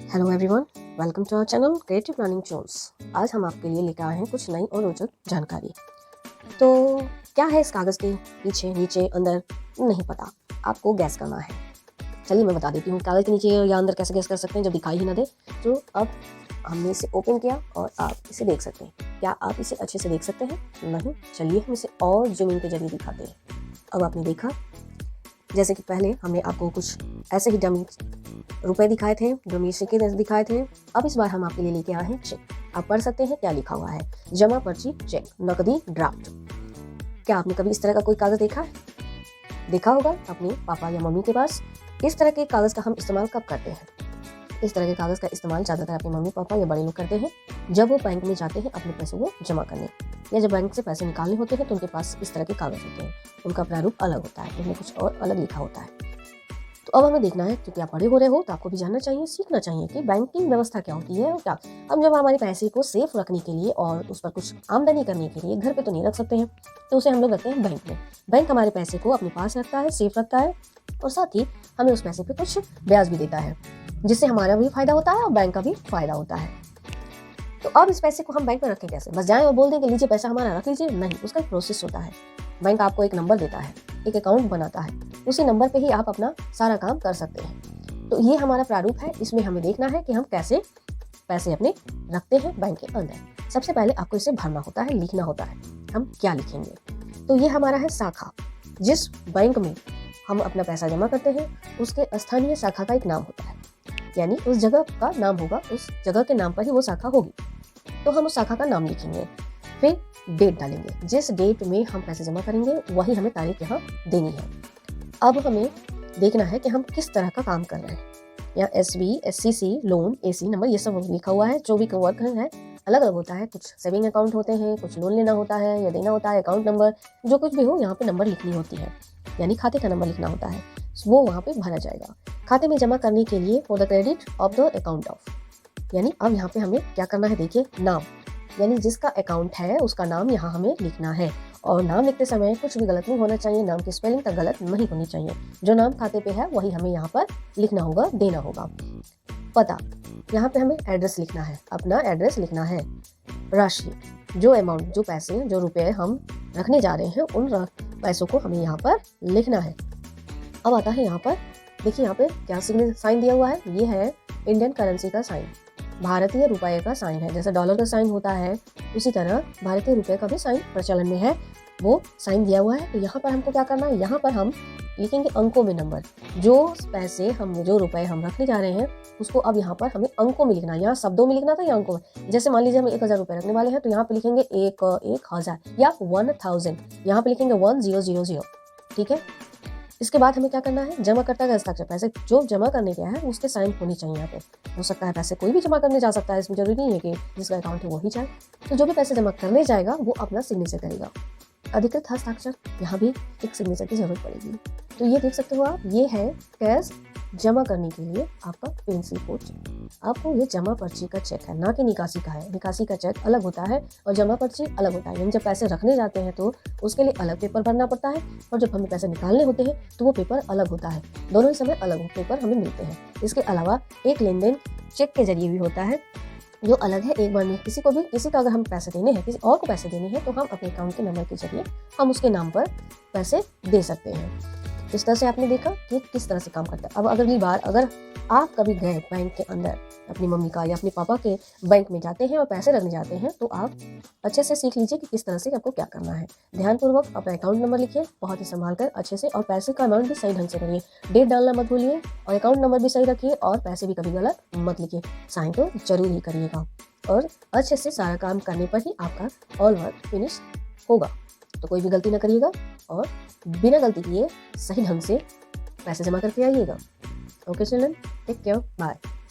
Hello everyone, welcome to our channel creative planning tools. आज हम आपके लिए लेकर आए हैं कुछ नई और रोचक जानकारी। तो क्या है इस कागज़ के पीछे, नीचे, अंदर, नहीं पता, आपको गैस करना है। चलिए मैं बता देती हूँ कागज़ के नीचे या अंदर कैसे गैस कर सकते हैं जब दिखाई ही ना दे। तो अब हमने इसे ओपन किया और आप इसे देख सकते हैं। क्या आप इसे अच्छे से देख सकते हैं? नहीं। चलिए हम इसे और जूमिंग के जरिए दिखाते हैं। अब आपने देखा, जैसे कि पहले हमने आपको कुछ ऐसे ही डमी रुपए दिखाए थे, डमी सिक्के दिखाए थे। अब इस बार हम आपके लिए लेके आए हैं चेक। आप पढ़ सकते हैं क्या लिखा हुआ है। जमा पर्ची, चेक, नकदी, ड्राफ्ट। क्या आपने कभी इस तरह का कोई कागज देखा है? देखा होगा अपने पापा या मम्मी के पास। इस तरह के कागज का हम इस्तेमाल कब करते हैं? इस तरह के कागज का इस्तेमाल ज़्यादातर अपने मम्मी पापा या बड़े लोग करते हैं जब वो बैंक में जाते हैं अपने पैसों को जमा करने, या जब बैंक से पैसे निकालने होते हैं तो उनके पास इस तरह के कागज होते हैं। उनका प्रारूप अलग होता है, उनमें कुछ और अलग लिखा होता है। तो अब हमें देखना है, क्योंकि आप बड़े हो रहे हो तो आपको भी जानना चाहिए, सीखना चाहिए कि बैंकिंग व्यवस्था क्या होती है और क्या। हम जब हमारे पैसे को सेफ रखने के लिए और उस पर कुछ आमदनी करने के लिए घर पे तो नहीं रख सकते हैं, तो उसे हम लोग रखते हैं बैंक में। बैंक हमारे पैसे को अपने पास रखता है, सेफ रखता है, और साथ ही हमें उस पैसे पे कुछ ब्याज भी देता है, जिससे हमारा भी फायदा होता है और बैंक का भी फायदा होता है। तो अब इस पैसे को हम बैंक में रखें कैसे? बस जाएं और बोल दें कि लीजिए पैसा हमारा रख लीजिए? नहीं, उसका एक प्रोसेस होता है। बैंक आपको एक नंबर देता है, एक अकाउंट बनाता है, उसी नंबर पे ही आप अपना सारा काम कर सकते हैं। तो ये हमारा प्रारूप है। इसमें हमें देखना है कि हम कैसे पैसे अपने रखते हैं बैंक के अंदर। सबसे पहले आपको इसे भरना होता है, लिखना होता है। हम क्या लिखेंगे? तो ये हमारा है शाखा। जिस बैंक में हम अपना पैसा जमा करते हैं उसके स्थानीय शाखा का एक नाम होता है, यानी उस जगह का नाम होगा, उस जगह के नाम पर ही वो शाखा होगी। तो हम उस शाखा का नाम लिखेंगे, फिर डेट डालेंगे। जिस डेट में हम पैसे जमा करेंगे वही हमें तारीख यहाँ देनी है। अब हमें देखना है कि हम किस तरह का काम कर रहे हैं। यहाँ SB, SCC, loan, AC number, ये सब लिखा हुआ है। जो भी वर्क है अलग अलग होता है। कुछ सेविंग अकाउंट होते हैं, कुछ लोन लेना होता है या देना होता है, अकाउंट नंबर, जो कुछ भी हो यहाँ पे नंबर लिखनी होती है, यानी खाते का नंबर लिखना होता है। वो वहाँ पे भरा जाएगा खाते में जमा करने के लिए। For the credit of the account of, यानी अब यहाँ पे हमें क्या करना है, देखिए, नाम, यानी जिसका अकाउंट है उसका नाम यहाँ हमें लिखना है। और नाम लिखते समय कुछ भी गलत नहीं होना चाहिए, नाम की स्पेलिंग तक गलत नहीं होनी चाहिए। जो नाम खाते पे है वही हमें यहाँ पर लिखना होगा, देना होगा। पता, यहाँ पे हमें एड्रेस लिखना है, अपना एड्रेस लिखना है। राशि, जो अमाउंट, जो पैसे, जो रुपए हम रखने जा रहे हैं उन पैसों को हमें यहाँ पर लिखना है। अब आता है यहाँ पर, देखिए यहाँ पे क्या साइन दिया हुआ है। ये है इंडियन करेंसी का साइन, भारतीय रुपये का साइन है। जैसे डॉलर का साइन होता है उसी तरह भारतीय रुपये का भी साइन प्रचलन में है, वो साइन दिया हुआ है। तो यहाँ पर हमको क्या करना है, यहाँ पर हम लिखेंगे अंकों में नंबर। जो पैसे हम, जो रुपए हम रखने जा रहे हैं उसको अब यहाँ पर हमें अंकों में लिखना है। यहाँ शब्दों में लिखना था या अंकों में। जैसे मान लीजिए हम 1000 रुपये रखने वाले हैं तो यहाँ पे लिखेंगे 1000 या 1000, यहाँ पे लिखेंगे 1000। ठीक है। इसके बाद हमें क्या करना है, जमाकर्ता का हस्ताक्षर। पैसे जो जमा करने गया है उसके साइन होनी चाहिए यहाँ पे। हो सकता है पैसे कोई भी जमा करने जा सकता है, इसमें जरूरी नहीं है कि जिसका अकाउंट है वो ही जाए। तो जो भी पैसे जमा करने जाएगा वो अपना सिग्नेचर करेगा। अधिकृत हस्ताक्षर, यहाँ भी एक सिग्नेचर की जरूरत पड़ेगी। तो ये देख सकते हो आप, ये है कैश जमा करने के लिए आपका पेंसिल कोड चेक। आपको ये जमा पर्ची का चेक है, ना कि निकासी का है। निकासी का चेक अलग होता है और जमा पर्ची अलग होता है। यानी जब पैसे रखने जाते हैं तो उसके लिए अलग पेपर भरना पड़ता है, और जब हमें पैसे निकालने होते हैं तो वो पेपर अलग होता है। दोनों ही समय अलग पेपर हमें मिलते हैं। इसके अलावा एक लेन देन चेक के जरिए भी होता है, जो अलग है। एक बार में किसी को अगर हम पैसे देने हैं, किसी और को पैसे देने हैं, तो हम अपने अकाउंट के नंबर के जरिए हम उसके नाम पर पैसे दे सकते हैं। इस तरह से आपने देखा कि किस तरह से काम करता है। अब अगली बार अगर आप कभी गए बैंक के अंदर, अपनी मम्मी का या अपने पापा के बैंक में जाते हैं और पैसे रखने जाते हैं, तो आप अच्छे से सीख लीजिए कि किस तरह से आपको क्या करना है। ध्यानपूर्वक अपना अकाउंट नंबर लिखिए, बहुत ही संभाल कर अच्छे से, और पैसे का अमाउंट भी सही ढंग से करिए। डेट डालना मत भूलिए, और अकाउंट नंबर भी सही रखिए, और पैसे भी कभी गलत मत लिखिए। साइन तो जरूर ही करिएगा, और अच्छे से सारा काम करने पर ही आपका ऑल वर्क फिनिश होगा। तो कोई भी गलती ना करिएगा, और बिना गलती किए सही ढंग से पैसे जमा करके आइएगा। Okay children, take care, bye.